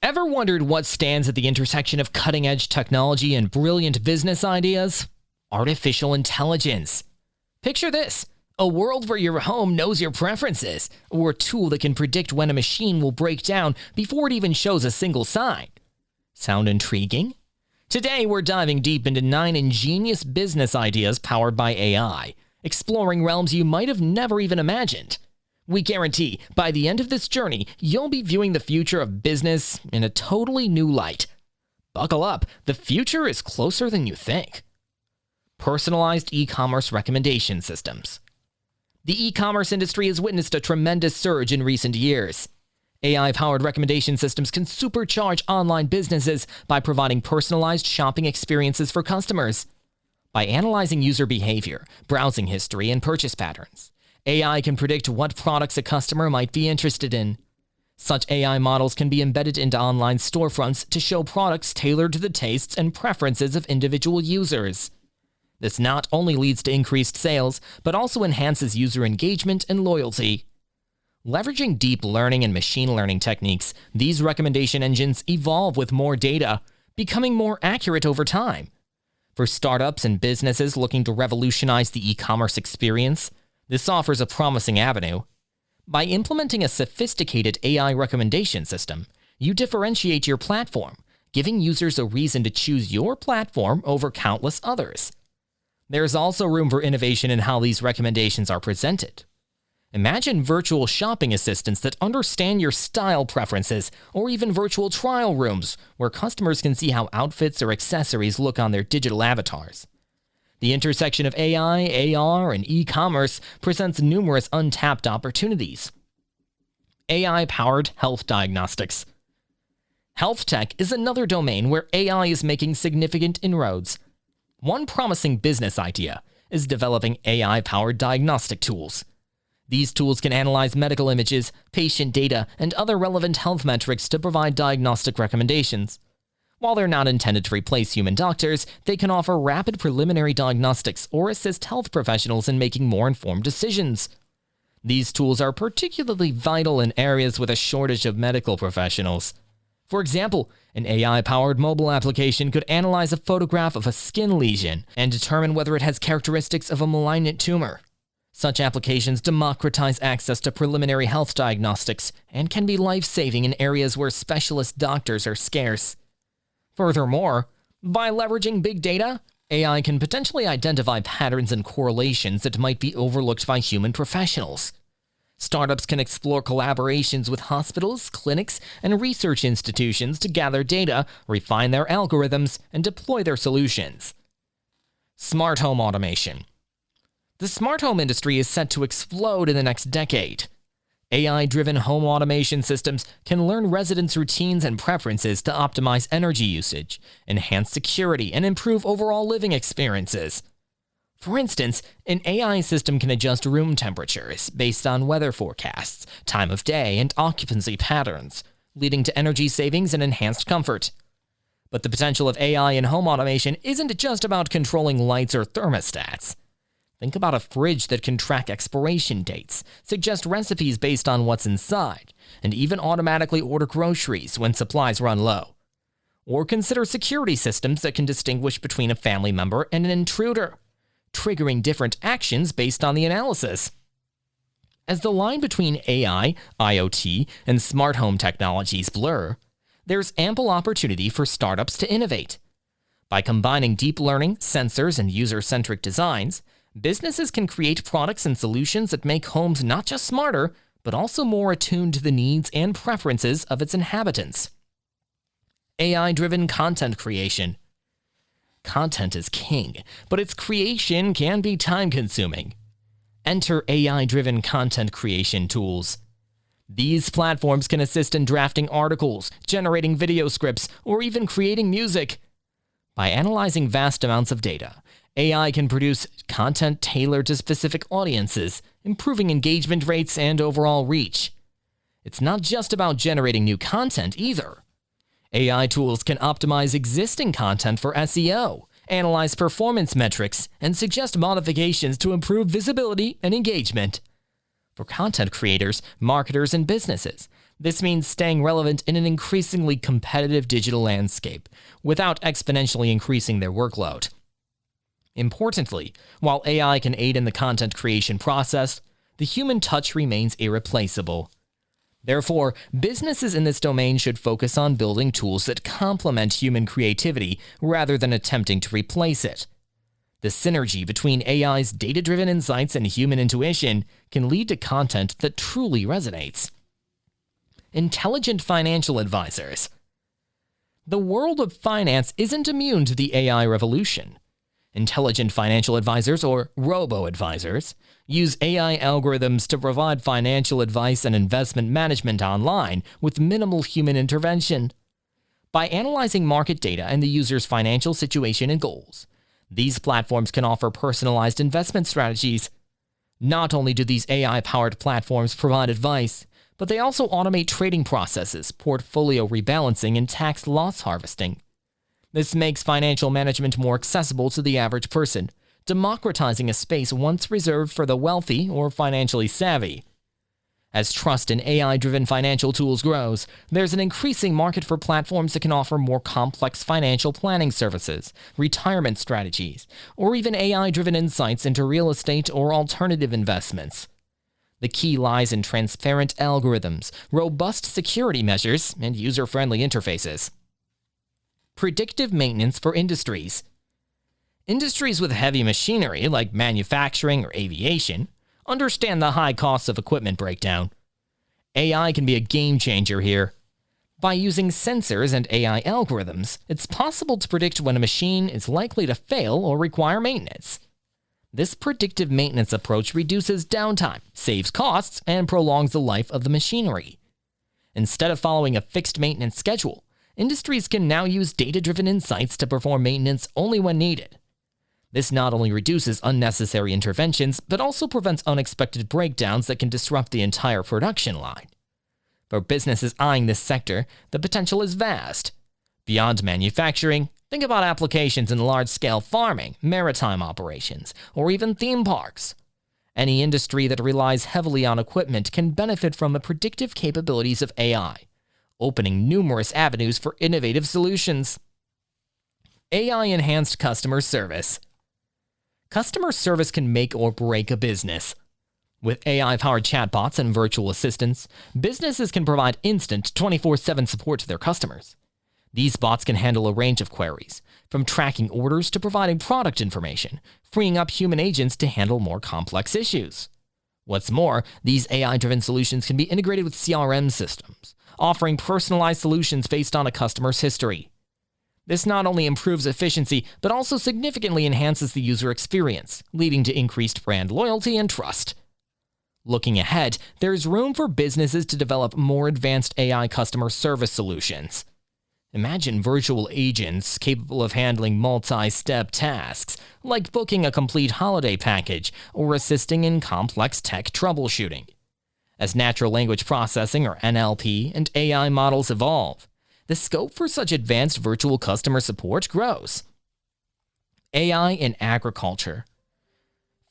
Ever wondered what stands at the intersection of cutting-edge technology and brilliant business ideas? Artificial intelligence. Picture this: a world where your home knows your preferences, or a tool that can predict when a machine will break down before it even shows a single sign. Sound intriguing? Today, we're diving deep into 9 ingenious business ideas powered by AI, exploring realms you might have never even imagined. We guarantee, by the end of this journey, you'll be viewing the future of business in a totally new light. Buckle up, the future is closer than you think. Personalized e-commerce recommendation systems. The e-commerce industry has witnessed a tremendous surge in recent years. AI-powered recommendation systems can supercharge online businesses by providing personalized shopping experiences for customers. By analyzing user behavior, browsing history, and purchase patterns, AI can predict what products a customer might be interested in. Such AI models can be embedded into online storefronts to show products tailored to the tastes and preferences of individual users. This not only leads to increased sales, but also enhances user engagement and loyalty. Leveraging deep learning and machine learning techniques, these recommendation engines evolve with more data, becoming more accurate over time. For startups and businesses looking to revolutionize the e-commerce experience, this offers a promising avenue. By implementing a sophisticated AI recommendation system, you differentiate your platform, giving users a reason to choose your platform over countless others. There's also room for innovation in how these recommendations are presented. Imagine virtual shopping assistants that understand your style preferences, or even virtual trial rooms where customers can see how outfits or accessories look on their digital avatars. The intersection of AI, AR, and e-commerce presents numerous untapped opportunities. AI-powered health diagnostics. Health tech is another domain where AI is making significant inroads. One promising business idea is developing AI-powered diagnostic tools. These tools can analyze medical images, patient data, and other relevant health metrics to provide diagnostic recommendations. While they're not intended to replace human doctors, they can offer rapid preliminary diagnostics or assist health professionals in making more informed decisions. These tools are particularly vital in areas with a shortage of medical professionals. For example, an AI-powered mobile application could analyze a photograph of a skin lesion and determine whether it has characteristics of a malignant tumor. Such applications democratize access to preliminary health diagnostics and can be life-saving in areas where specialist doctors are scarce. Furthermore, by leveraging big data, AI can potentially identify patterns and correlations that might be overlooked by human professionals. Startups can explore collaborations with hospitals, clinics, and research institutions to gather data, refine their algorithms, and deploy their solutions. Smart home automation. The smart home industry is set to explode in the next decade. AI-driven home automation systems can learn residents' routines and preferences to optimize energy usage, enhance security, and improve overall living experiences. For instance, an AI system can adjust room temperatures based on weather forecasts, time of day, and occupancy patterns, leading to energy savings and enhanced comfort. But the potential of AI in home automation isn't just about controlling lights or thermostats. Think about a fridge that can track expiration dates, suggest recipes based on what's inside, and even automatically order groceries when supplies run low. Or consider security systems that can distinguish between a family member and an intruder, triggering different actions based on the analysis. As the line between AI, IoT, and smart home technologies blur, there's ample opportunity for startups to innovate. By combining deep learning, sensors, and user-centric designs, businesses can create products and solutions that make homes not just smarter, but also more attuned to the needs and preferences of its inhabitants. AI-driven content creation. Content is king, but its creation can be time-consuming. Enter AI-driven content creation tools. These platforms can assist in drafting articles, generating video scripts, or even creating music. By analyzing vast amounts of data, AI can produce content tailored to specific audiences, improving engagement rates and overall reach. It's not just about generating new content either. AI tools can optimize existing content for SEO, analyze performance metrics, and suggest modifications to improve visibility and engagement. For content creators, marketers, and businesses, This means staying relevant in an increasingly competitive digital landscape without exponentially increasing their workload. Importantly, while AI can aid in the content creation process, the human touch remains irreplaceable. Therefore, businesses in this domain should focus on building tools that complement human creativity rather than attempting to replace it. The synergy between AI's data-driven insights and human intuition can lead to content that truly resonates. Intelligent financial advisors. The world of finance isn't immune to the AI revolution. Intelligent financial advisors, or robo-advisors, use AI algorithms to provide financial advice and investment management online with minimal human intervention. By analyzing market data and the user's financial situation and goals, these platforms can offer personalized investment strategies. Not only do these AI-powered platforms provide advice, but they also automate trading processes, portfolio rebalancing, and tax loss harvesting. This makes financial management more accessible to the average person, democratizing a space once reserved for the wealthy or financially savvy. As trust in AI-driven financial tools grows, there's an increasing market for platforms that can offer more complex financial planning services, retirement strategies, or even AI-driven insights into real estate or alternative investments. The key lies in transparent algorithms, robust security measures, and user-friendly interfaces. Predictive maintenance for industries. Industries with heavy machinery, like manufacturing or aviation, understand the high costs of equipment breakdown. AI can be a game changer here. By using sensors and AI algorithms, it's possible to predict when a machine is likely to fail or require maintenance. This predictive maintenance approach reduces downtime, saves costs, and prolongs the life of the machinery. Instead of following a fixed maintenance schedule, industries can now use data-driven insights to perform maintenance only when needed. This not only reduces unnecessary interventions, but also prevents unexpected breakdowns that can disrupt the entire production line. For businesses eyeing this sector, the potential is vast. Beyond manufacturing, think about applications in large-scale farming, maritime operations, or even theme parks. Any industry that relies heavily on equipment can benefit from the predictive capabilities of AI, opening numerous avenues for innovative solutions. AI-enhanced customer service. Customer service can make or break a business. With AI-powered chatbots and virtual assistants, businesses can provide instant 24/7 support to their customers. These bots can handle a range of queries, from tracking orders to providing product information, freeing up human agents to handle more complex issues. What's more, these AI-driven solutions can be integrated with CRM systems, offering personalized solutions based on a customer's history. This not only improves efficiency, but also significantly enhances the user experience, leading to increased brand loyalty and trust. Looking ahead, there's room for businesses to develop more advanced AI customer service solutions. Imagine virtual agents capable of handling multi-step tasks, like booking a complete holiday package or assisting in complex tech troubleshooting. As natural language processing, or NLP, and AI models evolve, the scope for such advanced virtual customer support grows. AI in agriculture.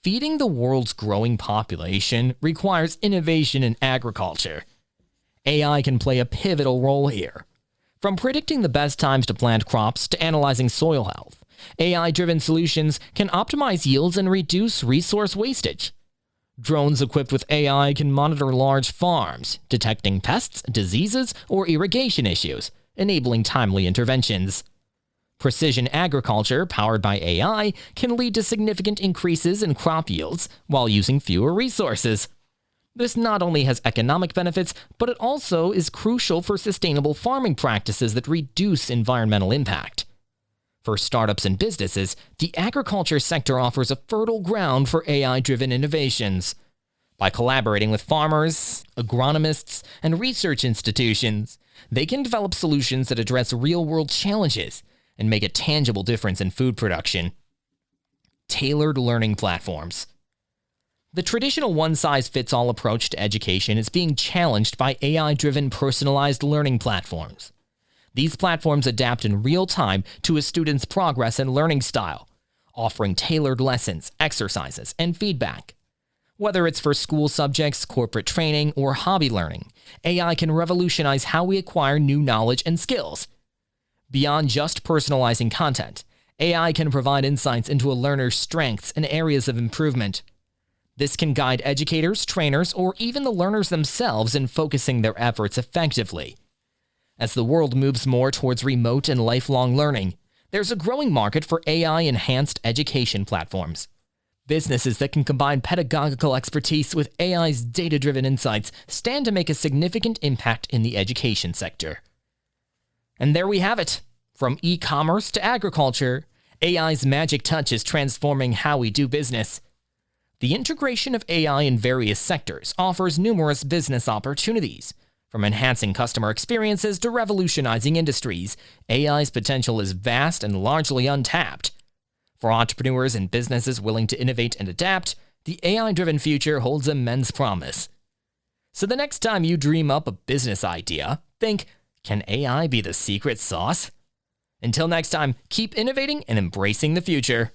Feeding the world's growing population requires innovation in agriculture. AI can play a pivotal role here. From predicting the best times to plant crops to analyzing soil health, AI-driven solutions can optimize yields and reduce resource wastage. Drones equipped with AI can monitor large farms, detecting pests, diseases, or irrigation issues, enabling timely interventions. Precision agriculture, powered by AI, can lead to significant increases in crop yields while using fewer resources. This not only has economic benefits, but it also is crucial for sustainable farming practices that reduce environmental impact. For startups and businesses, the agriculture sector offers a fertile ground for AI-driven innovations. By collaborating with farmers, agronomists, and research institutions, they can develop solutions that address real-world challenges and make a tangible difference in food production. Tailored learning platforms. The traditional one-size-fits-all approach to education is being challenged by AI-driven personalized learning platforms. These platforms adapt in real time to a student's progress and learning style, offering tailored lessons, exercises, and feedback. Whether it's for school subjects, corporate training, or hobby learning, AI can revolutionize how we acquire new knowledge and skills. Beyond just personalizing content, AI can provide insights into a learner's strengths and areas of improvement. This can guide educators, trainers, or even the learners themselves in focusing their efforts effectively. As the world moves more towards remote and lifelong learning, there's a growing market for AI-enhanced education platforms. Businesses that can combine pedagogical expertise with AI's data-driven insights stand to make a significant impact in the education sector. And there we have it. From e-commerce to agriculture, AI's magic touch is transforming how we do business. The integration of AI in various sectors offers numerous business opportunities. From enhancing customer experiences to revolutionizing industries, AI's potential is vast and largely untapped. For entrepreneurs and businesses willing to innovate and adapt, the AI-driven future holds immense promise. So the next time you dream up a business idea, think, can AI be the secret sauce? Until next time, keep innovating and embracing the future.